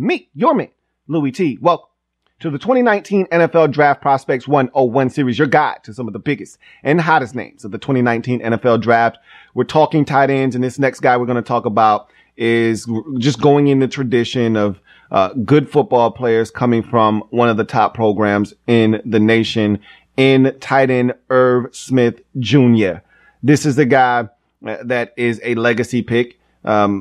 me, your man, Louis T. Welcome to the 2019 NFL Draft Prospects 101 series, your guide to some of the biggest and hottest names of the 2019 NFL Draft. We're talking tight ends, and this next guy we're going to talk about is just going in the tradition of good football players coming from one of the top programs in the nation, in tight end Irv Smith Jr. This is the guy that is a legacy pick.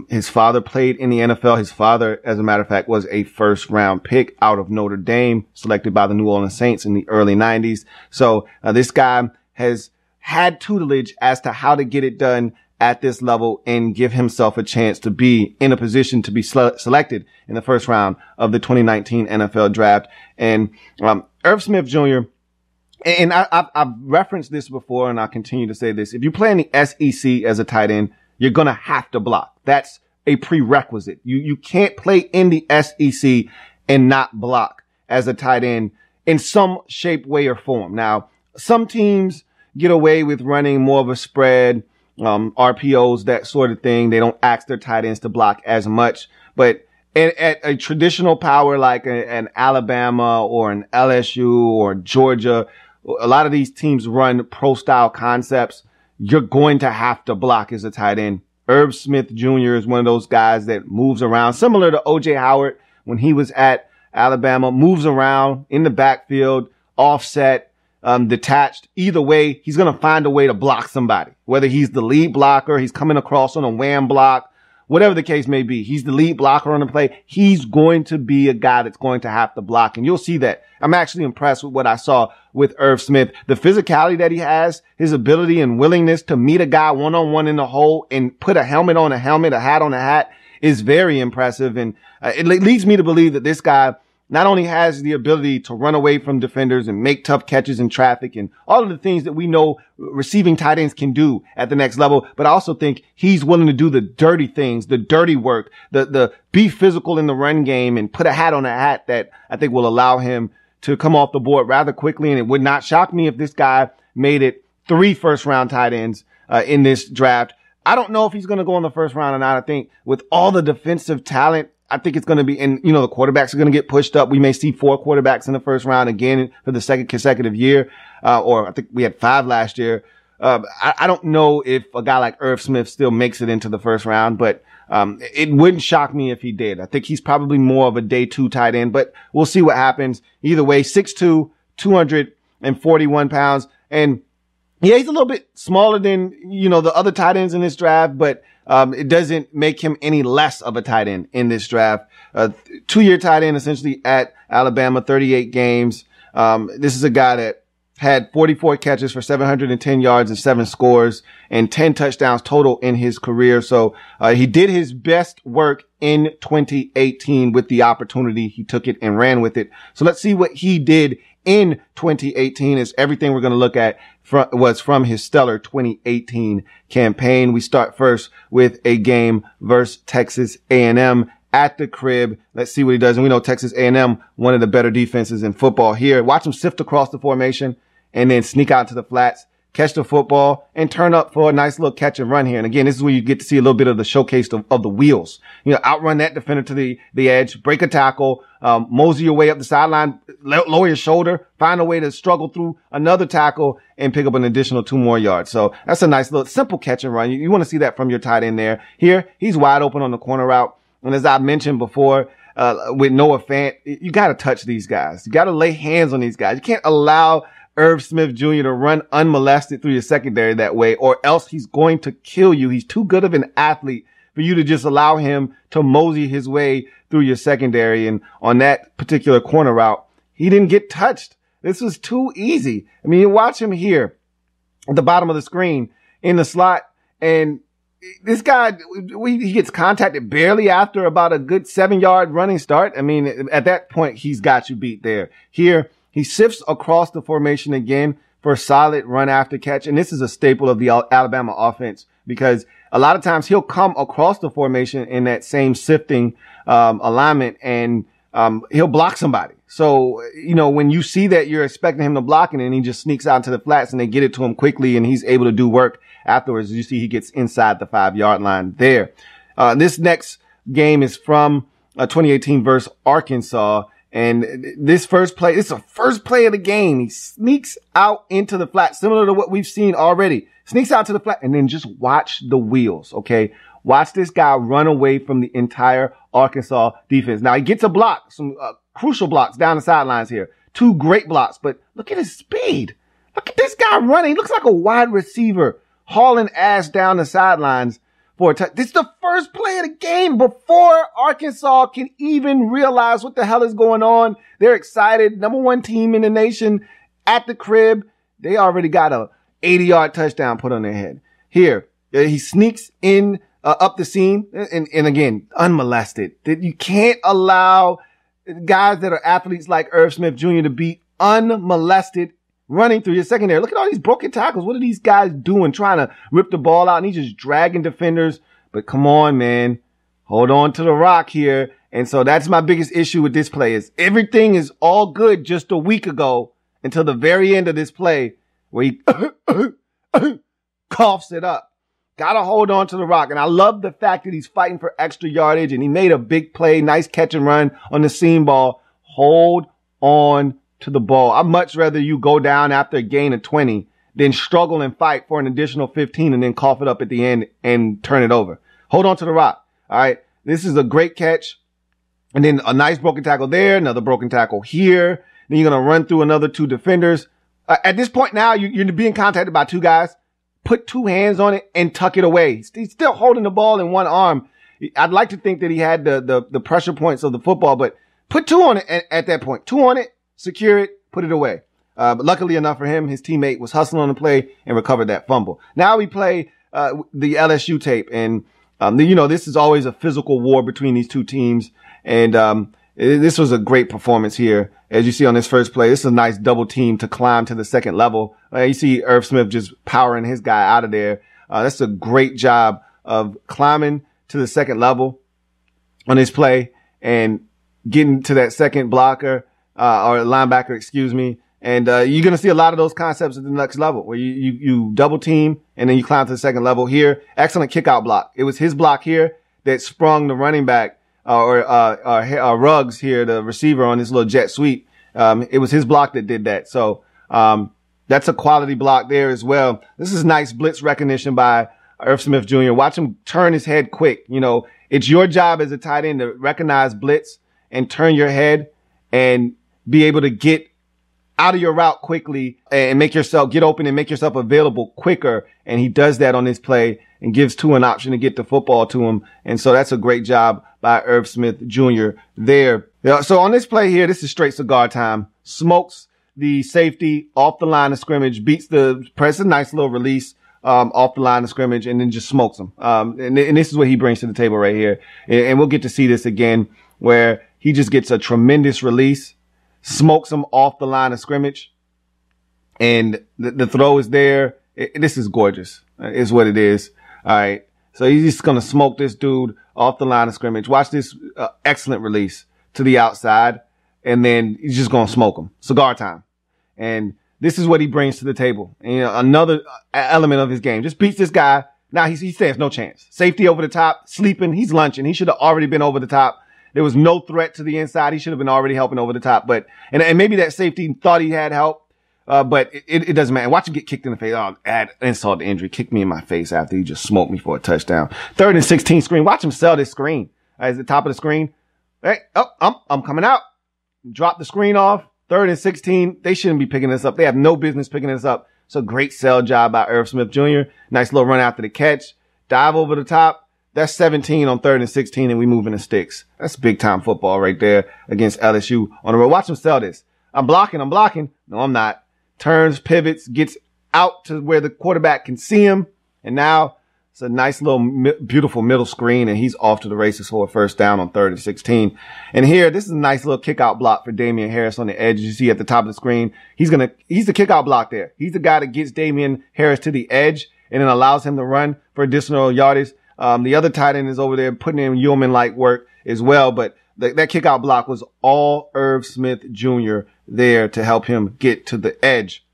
His father played in the NFL. His father, as a matter of fact, was a first round pick out of Notre Dame, selected by the New Orleans Saints in the early 90s. So this guy has had tutelage as to how to get it done at this level and give himself a chance to be in a position to be selected in the first round of the 2019 NFL Draft. And Irv Smith Jr., and I've referenced this before, and I'll continue to say this. If you play in the SEC as a tight end, you're going to have to block. That's a prerequisite. You can't play in the SEC and not block as a tight end in some shape, way, or form. Now, some teams get away with running more of a spread, RPOs, that sort of thing. They don't ask their tight ends to block as much. But at a traditional power like an Alabama or an LSU or Georgia, a lot of these teams run pro-style concepts. You're going to have to block as a tight end. Irv Smith Jr. is one of those guys that moves around, similar to O.J. Howard when he was at Alabama, moves around in the backfield, offset, detached. Either way, he's going to find a way to block somebody, whether he's the lead blocker, he's coming across on a wham block, whatever the case may be. He's the lead blocker on the play. He's going to be a guy that's going to have to block, and you'll see that. I'm actually impressed with what I saw with Irv Smith. The physicality that he has, his ability and willingness to meet a guy one-on-one in the hole and put a helmet on a helmet, a hat on a hat, is very impressive. And it leads me to believe that this guy not only has the ability to run away from defenders and make tough catches in traffic and all of the things that we know receiving tight ends can do at the next level, but I also think he's willing to do the dirty things, the dirty work, the be physical in the run game and put a hat on a hat that I think will allow him to come off the board rather quickly. And it would not shock me if this guy made it 3 first-round tight ends in this draft. I don't know if he's going to go in the first round or not. I think with all the defensive talent, I think it's going to be, and the quarterbacks are going to get pushed up. We may see 4 quarterbacks in the first round again for the second consecutive year, or I think we had 5 last year. I don't know if a guy like Irv Smith still makes it into the first round, but it wouldn't shock me if he did. I think he's probably more of a day 2 tight end, but we'll see what happens. Either way, 6'2", 241 pounds. And yeah, he's a little bit smaller than, the other tight ends in this draft, but it doesn't make him any less of a tight end in this draft. 2-year tight end essentially at Alabama, 38 games. This is a guy that had 44 catches for 710 yards and 7 scores and 10 touchdowns total in his career. So he did his best work in 2018 with the opportunity. He took it and ran with it. So let's see what he did in 2018. Is everything we're going to look at was from his stellar 2018 campaign. We start first with a game versus Texas A&M at the crib. Let's see what he does. And we know Texas A&M, one of the better defenses in football here. Watch him sift across the formation and then sneak out to the flats, catch the football, and turn up for a nice little catch and run here. And again, this is where you get to see a little bit of the showcase of the wheels. Outrun that defender to the edge, break a tackle, mosey your way up the sideline, lower your shoulder, find a way to struggle through another tackle and pick up an additional 2 more yards. So that's a nice little simple catch and run. You want to see that from your tight end there. Here, he's wide open on the corner route. And as I mentioned before, with Noah Fant, you got to touch these guys. You got to lay hands on these guys. You can't allow Irv Smith Jr. to run unmolested through your secondary that way, or else he's going to kill you. He's too good of an athlete for you to just allow him to mosey his way through your secondary. And on that particular corner route, he didn't get touched. This was too easy. I mean, you watch him here at the bottom of the screen in the slot, and this guy, he gets contacted barely after about a good 7-yard running start. I mean, at that point, he's got you beat there. Here, he sifts across the formation again for a solid run after catch. And this is a staple of the Alabama offense because a lot of times he'll come across the formation in that same sifting alignment and he'll block somebody. So, when you see that, you're expecting him to block it, and he just sneaks out into the flats and they get it to him quickly and he's able to do work afterwards. You see he gets inside the 5-yard line there. This next game is from 2018 versus Arkansas. And this first play, it's the first play of the game. He sneaks out into the flat, similar to what we've seen already. Sneaks out to the flat and then just watch the wheels. Okay. Watch this guy run away from the entire Arkansas defense. Now he gets a block, some crucial blocks down the sidelines here. 2 great blocks, but look at his speed. Look at this guy running. He looks like a wide receiver hauling ass down the sidelines for a touch. This is the first play of the game before Arkansas can even realize what the hell is going on. They're excited. Number 1 team in the nation at the crib. They already got a 80-yard touchdown put on their head. Here, he sneaks in up the seam and again, unmolested. You can't allow guys that are athletes like Irv Smith Jr. to be unmolested running through your secondary. Look at all these broken tackles. What are these guys doing? Trying to rip the ball out, and he's just dragging defenders. But come on, man. Hold on to the rock here. And so that's my biggest issue with this play is everything is all good just a week ago until the very end of this play where he coughs it up. Gotta hold on to the rock. And I love the fact that he's fighting for extra yardage and he made a big play, nice catch and run on the seam ball. Hold on to the ball. I'd much rather you go down after a gain of 20 than struggle and fight for an additional 15 and then cough it up at the end and turn it over. Hold on to the rock. All right. This is a great catch. And then a nice broken tackle there, another broken tackle here. Then you're going to run through another 2 defenders. At this point now, you're being contacted by 2 guys. Put 2 hands on it and tuck it away. He's still holding the ball in one arm. I'd like to think that he had the pressure points of the football, but put 2 on it at that point. 2 on it. Secure it, put it away. But luckily enough for him, his teammate was hustling on the play and recovered that fumble. Now we play the LSU tape, and this is always a physical war between these 2 teams. And this was a great performance here. As you see on this first play, this is a nice double team to climb to the second level. You see Irv Smith just powering his guy out of there. That's a great job of climbing to the second level on this play and getting to that second blocker. Or linebacker, excuse me. And, you're going to see a lot of those concepts at the next level where you double team and then you climb to the second level here. Excellent kick out block. It was his block here that sprung the running back, or Ruggs here, the receiver on this little jet sweep. It was his block that did that. So, that's a quality block there as well. This is nice blitz recognition by Irv Smith Jr. Watch him turn his head quick. It's your job as a tight end to recognize blitz and turn your head and be able to get out of your route quickly and get open and make yourself available quicker. And he does that on this play and gives 2 an option to get the football to him. And so that's a great job by Irv Smith Jr. there. So on this play here, this is straight cigar time. Smokes the safety off the line of scrimmage, beats the press, a nice little release, off the line of scrimmage, and then just smokes him. And this is what he brings to the table right here. And we'll get to see this again where he just gets a tremendous release, smokes him off the line of scrimmage, and the throw is there. This is gorgeous, is what it is. All right. So he's just going to smoke this dude off the line of scrimmage. Watch this excellent release to the outside, and then he's just going to smoke him. Cigar time. And this is what he brings to the table. And, another element of his game. Just beats this guy. Now he stands no chance. Safety over the top, sleeping. He's lunching. He should have already been over the top. There was no threat to the inside. He should have been already helping over the top. But, and maybe that safety thought he had help. But it doesn't matter. Watch him get kicked in the face. Oh, add insult to injury. Kicked me in my face after he just smoked me for a touchdown. 3rd and 16 screen. Watch him sell this screen. At the top of the screen. Hey, I'm coming out. Drop the screen off. 3rd and 16. They shouldn't be picking this up. They have no business picking this up. It's a great sell job by Irv Smith Jr. Nice little run after the catch. Dive over the top. That's 17 on 3rd and 16, and we moving the sticks. That's big time football right there against LSU on the road. Watch him sell this. I'm blocking. No, I'm not. Turns, pivots, gets out to where the quarterback can see him. And now it's a nice little beautiful middle screen, and he's off to the races for a first down on 3rd and 16. And here, this is a nice little kick out block for Damian Harris on the edge. You see at the top of the screen, he's the kick out block there. He's the guy that gets Damian Harris to the edge and then allows him to run for additional yardage. The other tight end is over there putting in yeoman-like work as well, but that kick out block was all Irv Smith Jr. there to help him get to the edge.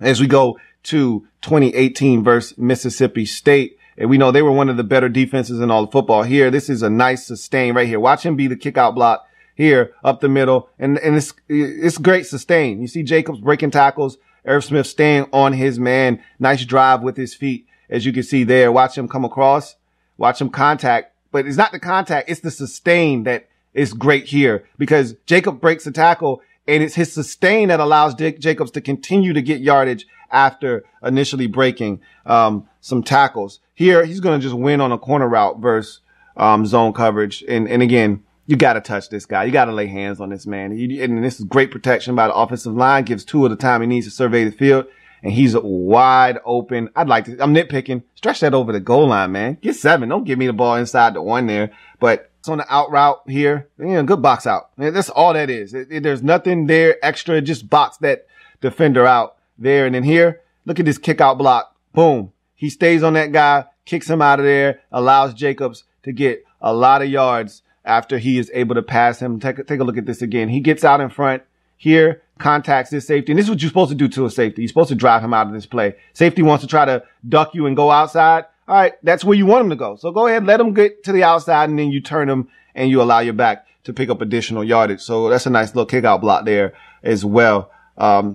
As we go to 2018 versus Mississippi State, And we know they were one of the better defenses in all of football. Here, this is a nice sustain right here. Watch him be the kick out block here up the middle. And it's great sustain. You see Jacobs breaking tackles. Irv Smith staying on his man. Nice drive with his feet, as you can see there. Watch him come across. Watch him contact. But it's not the contact. It's the sustain that is great here, because Jacob breaks the tackle, and it's his sustain that allows Jacobs to continue to get yardage after initially breaking some tackles. Here, he's going to just win on a corner route versus zone coverage. And again, you got to touch this guy. You got to lay hands on this man. And this is great protection by the offensive line. Gives Tua the time he needs to survey the field. And he's wide open. I'm nitpicking. Stretch that over the goal line, man. Get 7. Don't give me the ball inside the 1 there. But it's on the out route here. Good box out. That's all that is. There's nothing there extra. Just box that defender out there. And then here, look at this kick out block. Boom. He stays on that guy, kicks him out of there, allows Jacobs to get a lot of yards after he is able to pass him. Take a look at this again. He gets out in front here, contacts his safety. And this is what you're supposed to do to a safety. You're supposed to drive him out of this play. Safety wants to try to duck you and go outside. All right, that's where you want him to go. So go ahead, let him get to the outside, and then you turn him and you allow your back to pick up additional yardage. So that's a nice little kick out block there as well.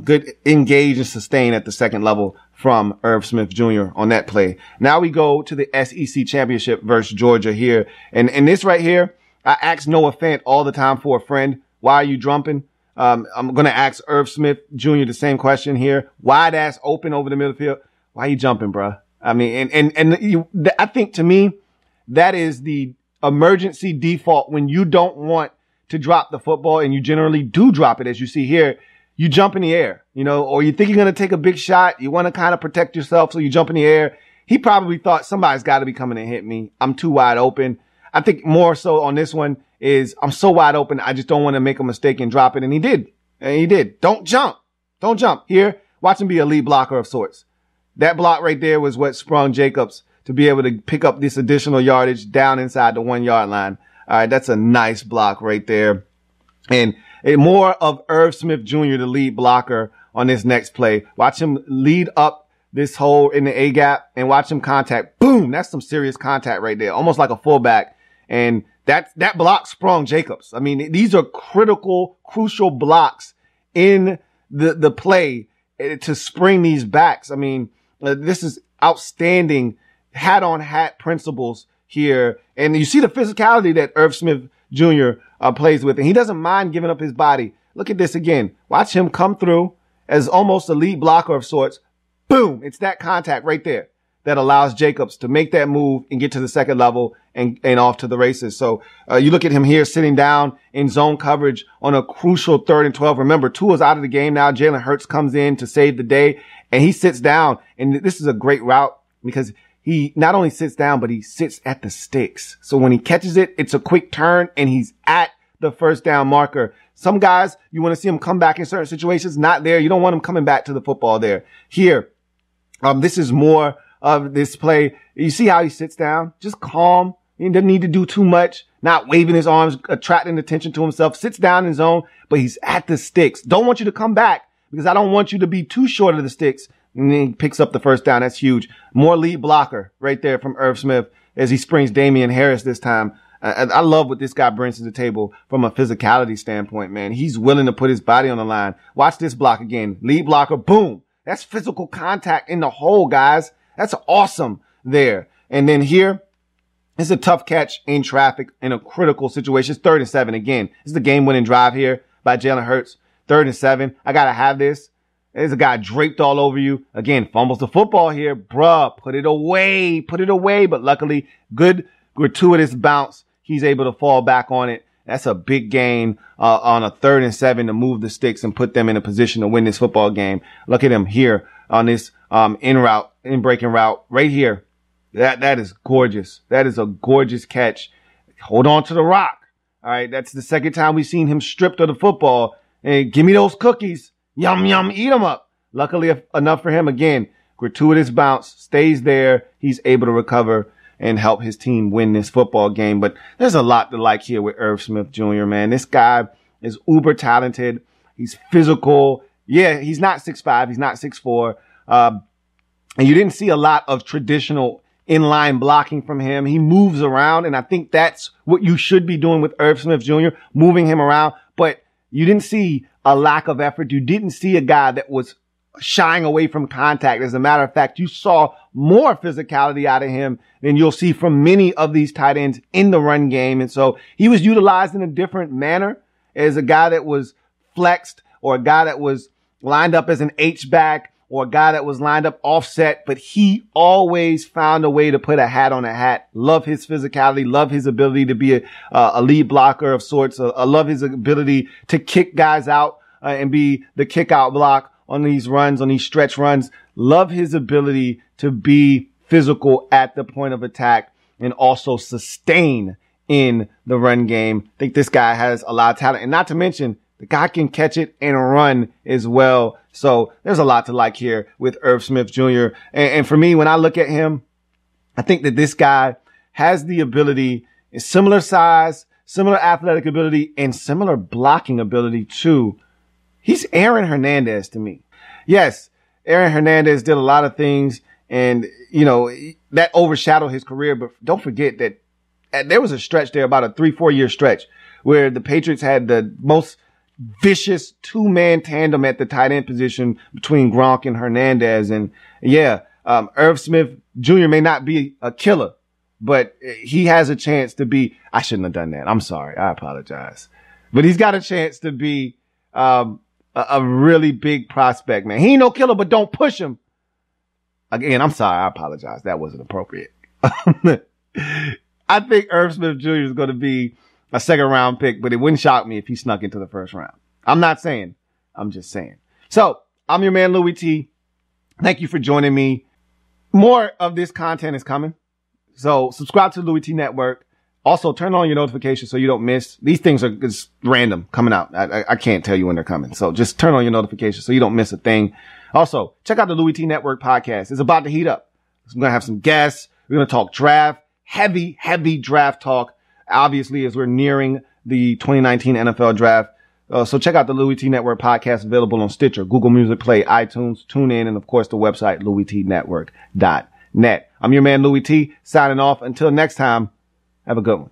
Good engage and sustain at the second level from Irv Smith Jr. on that play. Now we go to the SEC championship versus Georgia here. And this right here, I ask Noah Fant all the time for a friend. Why are you jumping? I'm going to ask Irv Smith Jr. the same question here. Wide ass open over the middle field. Why are you jumping, bruh? I mean, I think to me, that is the emergency default when you don't want to drop the football, and you generally do drop it, as you see here. You jump in the air, or you think you're going to take a big shot. You want to kind of protect yourself, so you jump in the air. He probably thought somebody's got to be coming to hit me. I'm too wide open. I think more so on this one is I'm so wide open. I just don't want to make a mistake and drop it. And he did. Don't jump. Don't jump. Here, watch him be a lead blocker of sorts. That block right there was what sprung Jacobs to be able to pick up this additional yardage down inside the 1 yard line. All right. That's a nice block right there. And more of Irv Smith Jr., the lead blocker on this next play. Watch him lead up this hole in the A gap and watch him contact. Boom. That's some serious contact right there. Almost like a fullback. And that block sprung Jacobs. I mean, these are crucial blocks in the play to spring these backs. I mean, this is outstanding hat on hat principles here. And you see the physicality that Irv Smith Jr. Plays with, and he doesn't mind giving up his body. Look at this again. Watch him come through as almost a lead blocker of sorts. Boom. It's that contact right there that allows Jacobs to make that move and get to the second level and off to the races. So you look at him here sitting down in zone coverage on a crucial 3rd and 12. Remember, Tua's out of the game now. Jalen Hurts comes in to save the day, and he sits down. And this is a great route because he not only sits down, but he sits at the sticks. So when he catches it, it's a quick turn, and he's at the first down marker. Some guys, you want to see him come back in certain situations. Not there. You don't want him coming back to the football there. Here, this is more of this play. You see how he sits down? Just calm. He doesn't need to do too much. Not waving his arms, attracting attention to himself. Sits down in zone, but he's at the sticks. Don't want you to come back because I don't want you to be too short of the sticks. And then he picks up the first down. That's huge. More lead blocker right there from Irv Smith as he springs Damian Harris this time. I love what this guy brings to the table from a physicality standpoint, man. He's willing to put his body on the line. Watch this block again. Lead blocker. Boom. That's physical contact in the hole, guys. That's awesome there. And then here, it's a tough catch in traffic in a critical situation. It's 3rd and 7 again. This is the game-winning drive here by Jalen Hurts. 3rd and 7. I got to have this. There's a guy draped all over you. Again, fumbles the football here. Bruh, put it away. Put it away. But luckily, good gratuitous bounce. He's able to fall back on it. That's a big gain on a 3rd and 7 to move the sticks and put them in a position to win this football game. Look at him here on this in breaking route right here. That is gorgeous. That is a gorgeous catch. Hold on to the rock. All right. That's the second time we've seen him stripped of the football. And give me those cookies. Yum, yum, eat them up. Luckily enough for him. Again, gratuitous bounce, stays there. He's able to recover and help his team win this football game. But there's a lot to like here with Irv Smith Jr., man. This guy is uber talented. He's physical. Yeah, he's not 6'5". He's not 6'4". And you didn't see a lot of traditional in-line blocking from him. He moves around, and I think that's what you should be doing with Irv Smith Jr., moving him around. But you didn't see a lack of effort. You didn't see a guy that was shying away from contact. As a matter of fact, you saw more physicality out of him than you'll see from many of these tight ends in the run game. And so he was utilized in a different manner as a guy that was flexed, or a guy that was lined up as an H-back, or a guy that was lined up offset, but he always found a way to put a hat on a hat. Love his physicality, love his ability to be a lead blocker of sorts. I love his ability to kick guys out and be the kick out block on these runs, on these stretch runs. Love his ability to be physical at the point of attack and also sustain in the run game. I think this guy has a lot of talent, and not to mention the guy can catch it and run as well. So there's a lot to like here with Irv Smith Jr. And for me, when I look at him, I think that this guy has the ability, similar size, similar athletic ability, and similar blocking ability too. He's Aaron Hernandez to me. Yes, Aaron Hernandez did a lot of things, and, you know, that overshadowed his career. But don't forget that there was a stretch there, about a 3-4 year stretch, where the Patriots had the most vicious two-man tandem at the tight end position between Gronk and Hernandez. And yeah, Irv Smith Jr. may not be a killer, but he has a chance to be, I shouldn't have done that. I'm sorry. I apologize. But he's got a chance to be a really big prospect, man. He ain't no killer, but don't push him. Again, I'm sorry. I apologize. That wasn't appropriate. I think Irv Smith Jr. is going to be a second round pick, but it wouldn't shock me if he snuck into the first round. I'm not saying, I'm just saying. So I'm your man, Louis T. Thank you for joining me. More of this content is coming. So subscribe to the Louis T Network. Also turn on your notifications so you don't miss. These things are just random coming out. I can't tell you when they're coming. So just turn on your notifications so you don't miss a thing. Also, check out the Louis T Network podcast. It's about to heat up. I'm going to have some guests. We're going to talk draft, heavy draft talk. Obviously, as we're nearing the 2019 NFL draft. So check out the Louis T Network podcast, available on Stitcher, Google Music Play, iTunes, TuneIn, and of course the website, louistnetwork.net. I'm your man, Louis T, signing off. Until next time, have a good one.